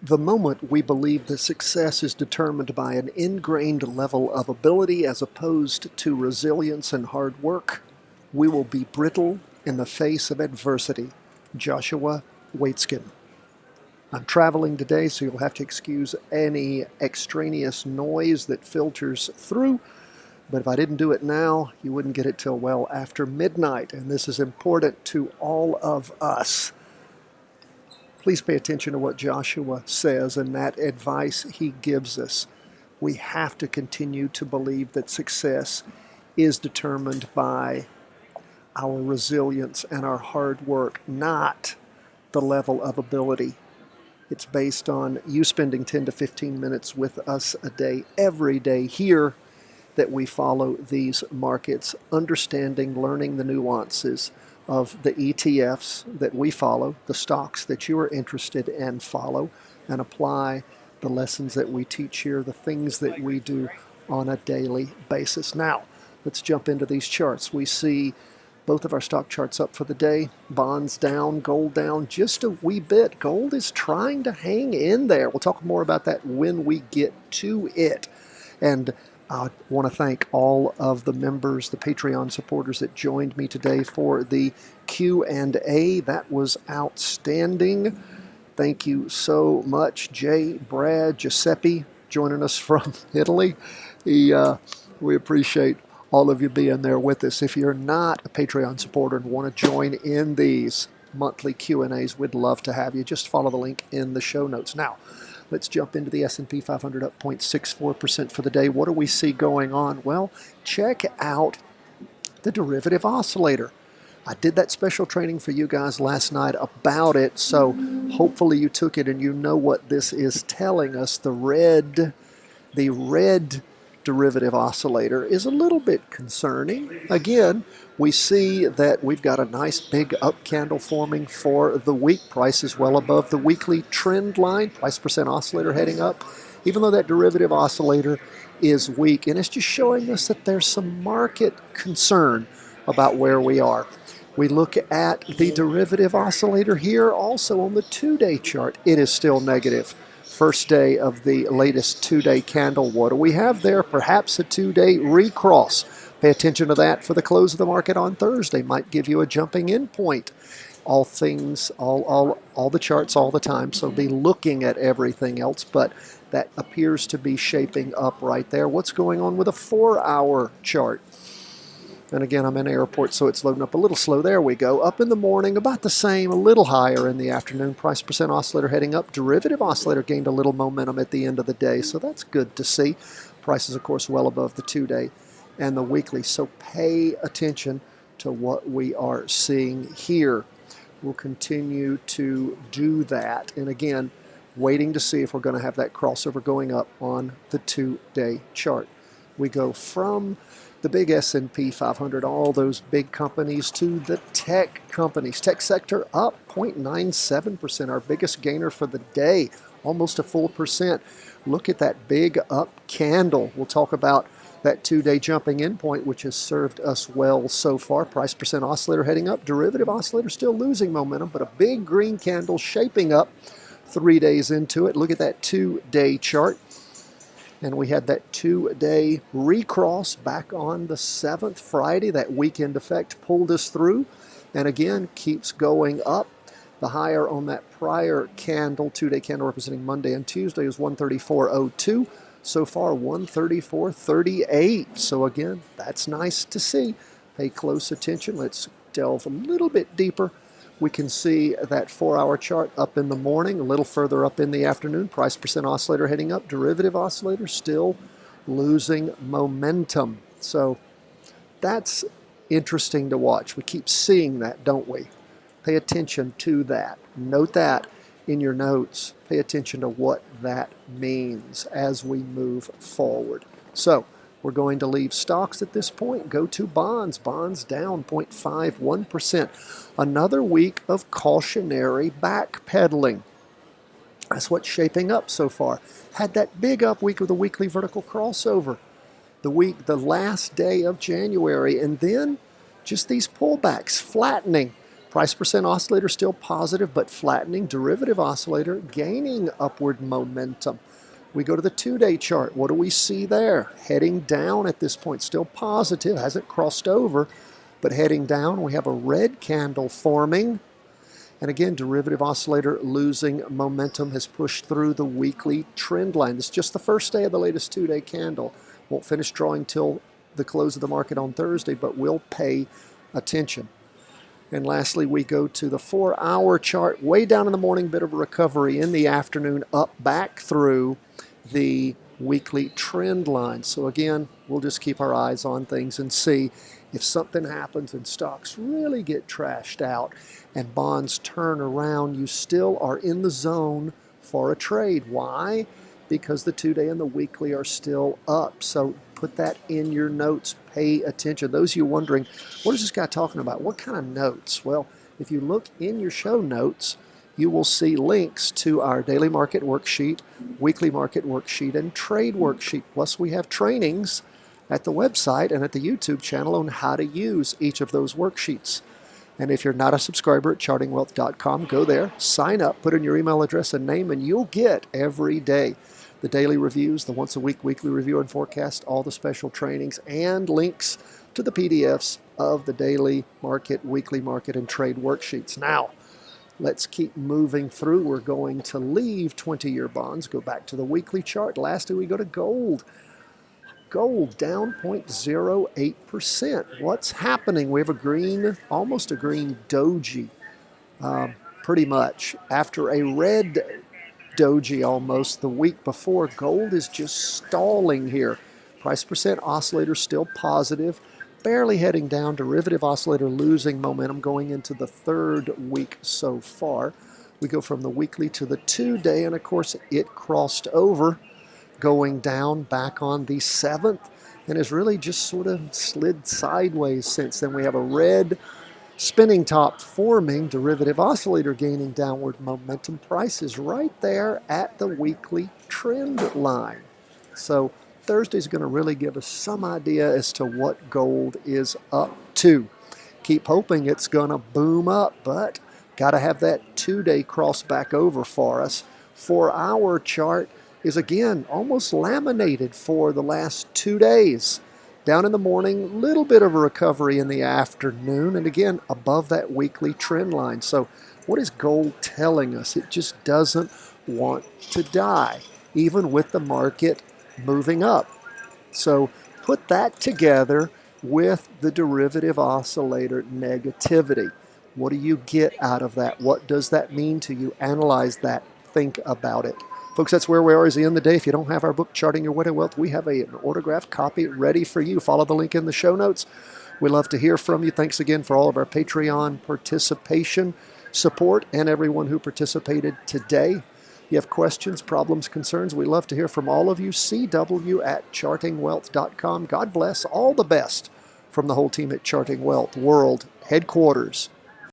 The moment we believe that success is determined by an ingrained level of ability as opposed to resilience and hard work, we will be brittle in the face of adversity. Joshua Waitzkin. I'm traveling today, so you'll have to excuse any extraneous noise that filters through. But if I didn't do it now, you wouldn't get it till well after midnight. And this is important to all of us. Please pay attention to what Joshua says and that advice he gives us. We have to continue to believe that success is determined by our resilience and our hard work, not the level of ability. It's based on you spending 10 to 15 minutes with us a day, every day here, that we follow these markets, understanding, learning the nuances of the ETFs that we follow, the stocks that you are interested in follow, and apply the lessons that we teach here, the things that we do on a daily basis. Now, let's jump into these charts. We see both of our stock charts up for the day, bonds down, gold down just a wee bit. Gold is trying to hang in there. We'll talk more about that when we get to it. And I want to thank all of the members, the Patreon supporters that joined me today for the Q&A. That was outstanding. Thank you so much. Jay, Brad, Giuseppe joining us from Italy. We appreciate all of you being there with us. If you're not a Patreon supporter and want to join in these monthly Q&As, we'd love to have you. Just follow the link in the show notes. Now, let's jump into the S&P 500 up 0.64% for the day. What do we see going on? Well, check out the derivative oscillator. I did that special training for you guys last night about it, so hopefully you took it and you know what this is telling us. The red derivative oscillator is a little bit concerning. Again, we see that we've got a nice big up candle forming for the week. Price is well above the weekly trend line. Price percent oscillator heading up, even though that derivative oscillator is weak. And it's just showing us that there's some market concern about where we are. We look at the derivative oscillator here also on the 2-day chart. It is still negative. First day of the latest 2-day candle. What do we have there? Perhaps a 2-day recross. Pay attention to that for the close of the market on Thursday. Might give you a jumping in point. All things, all the charts all the time, so be looking at everything else, but that appears to be shaping up right there. What's going on with a 4-hour chart? And again, I'm in airport, so it's loading up a little slow. There we go. Up in the morning, about the same, a little higher in the afternoon. Price percent oscillator heading up. Derivative oscillator gained a little momentum at the end of the day, so that's good to see. Price is, of course, well above the 2-day and the weekly, so pay attention to what we are seeing here. We'll continue to do that. And again, waiting to see if we're going to have that crossover going up on the 2-day chart. We go from the big S&P 500, all those big companies, to the tech companies. Tech sector up 0.97%, our biggest gainer for the day, almost a full percent. Look at that big up candle. We'll talk about that 2-day jumping in point, which has served us well so far. Price percent oscillator heading up. Derivative oscillator still losing momentum, but a big green candle shaping up 3 days into it. Look at that 2-day chart. And we had that 2-day recross back on the 7th, Friday. That weekend effect pulled us through and again keeps going up. The higher on that prior candle, 2-day candle representing Monday and Tuesday, is 134.02. So far, 134.38. So again, that's nice to see. Pay close attention. Let's delve a little bit deeper. We can see that 4-hour chart up in the morning, a little further up in the afternoon. Price percent oscillator heading up. Derivative oscillator still losing momentum. So that's interesting to watch. We keep seeing that, don't we? Pay attention to that. Note that in your notes. Pay attention to what that means as we move forward. So we're going to leave stocks at this point, go to bonds. Bonds down 0.51%. Another week of cautionary backpedaling. That's what's shaping up so far. Had that big up week of the weekly vertical crossover. The last day of January, and then just these pullbacks, flattening. Price percent oscillator still positive but flattening. Derivative oscillator gaining upward momentum. We go to the 2-day chart. What do we see there? Heading down at this point, still positive, hasn't crossed over, but heading down. We have a red candle forming. And again, derivative oscillator losing momentum has pushed through the weekly trend line. This is just the first day of the latest 2-day candle. Won't finish drawing till the close of the market on Thursday, but we'll pay attention. And lastly, we go to the 4-hour chart. Way down in the morning, bit of a recovery in the afternoon, up back through the weekly trend line. So again, we'll just keep our eyes on things and see if something happens and stocks really get trashed out and bonds turn around, you still are in the zone for a trade. Why? Because the 2-day and the weekly are still up. So put that in your notes. Pay attention. Those of you wondering, what is this guy talking about? What kind of notes? Well, if you look in your show notes, you will see links to our daily market worksheet, weekly market worksheet, and trade worksheet. Plus, we have trainings at the website and at the YouTube channel on how to use each of those worksheets. And if you're not a subscriber at chartingwealth.com, go there, sign up, put in your email address and name, and you'll get every day the daily reviews, the once-a-week weekly review and forecast, all the special trainings, and links to the PDFs of the daily market, weekly market, and trade worksheets. Now, let's keep moving through. We're going to leave 20-year bonds, go back to the weekly chart. Lastly, we go to gold. Gold down 0.08%. What's happening? We have a green, almost a green doji, pretty much. After a red doji almost the week before, gold is just stalling here. Price percent oscillator still positive, barely heading down. Derivative oscillator losing momentum going into the 3rd week so far. We go from the weekly to the 2-day, and of course it crossed over, going down back on the 7th, and has really just sort of slid sideways since then. We have a red spinning top forming, derivative oscillator gaining downward momentum. Price is right there at the weekly trend line. So Thursday's going to really give us some idea as to what gold is up to. Keep hoping it's going to boom up, but got to have that 2-day cross back over for us. 4-hour chart is again almost laminated for the last 2 days. Down in the morning, little bit of a recovery in the afternoon, and again above that weekly trend line. So what is gold telling us? It just doesn't want to die, even with the market moving up. So put that together with the derivative oscillator negativity. What do you get out of that? What does that mean to you? Analyze that. Think about it. Folks, that's where we are at the end of the day. If you don't have our book, Charting Your Way to Wealth, we have an autographed copy ready for you. Follow the link in the show notes. We love to hear from you. Thanks again for all of our Patreon participation, support, and everyone who participated today. You have questions, problems, concerns, we love to hear from all of you. CW@chartingwealth.com. God bless. All the best from the whole team at Charting Wealth World Headquarters.